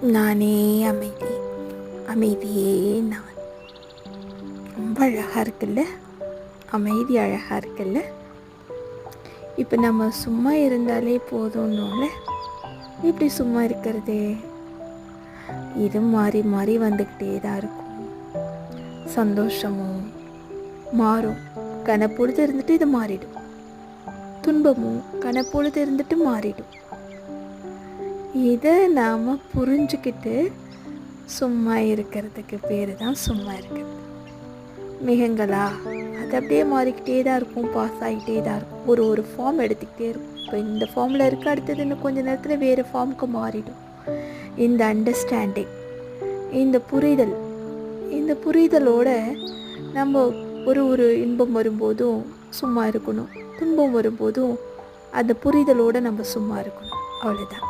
நானே அமைதி, அமைதியே நான். ரொம்ப அழகாக இருக்குல்ல? அமைதி அழகாக இருக்குல்ல? இப்போ நம்ம சும்மா இருந்தாலே போதும்னோல, இப்படி சும்மா இருக்கிறதே இது மாறி மாறி வந்துக்கிட்டே தான் இருக்கும். சந்தோஷமும் மாறும், கனப்பொழுது இருந்துட்டு இது மாறிடும். துன்பமும் கனப்பொழுது இருந்துட்டு மாறிடும். இதை நாம் புரிஞ்சுக்கிட்டு சும்மா இருக்கிறதுக்கு பேர் தான் சும்மா இருக்கிறது. மிகங்களா அது அப்படியே மாறிக்கிட்டே தான் இருக்கும், பாஸ் ஆகிட்டே தான் இருக்கும், ஒரு ஃபார்ம் எடுத்துக்கிட்டே இருக்கும். இப்போ இந்த ஃபார்மில் இருக்க, அடுத்தது இன்னும் கொஞ்சம் நேரத்தில் வேறு ஃபார்முக்கு மாறிடும். இந்த அண்டர்ஸ்டாண்டிங், இந்த புரிதலோட நம்ம ஒரு இன்பம் வரும்போதும் சும்மா இருக்கணும், துன்பம் வரும்போதும் அந்த புரிதலோடு நம்ம சும்மா இருக்கணும். அவ்வளோதான்.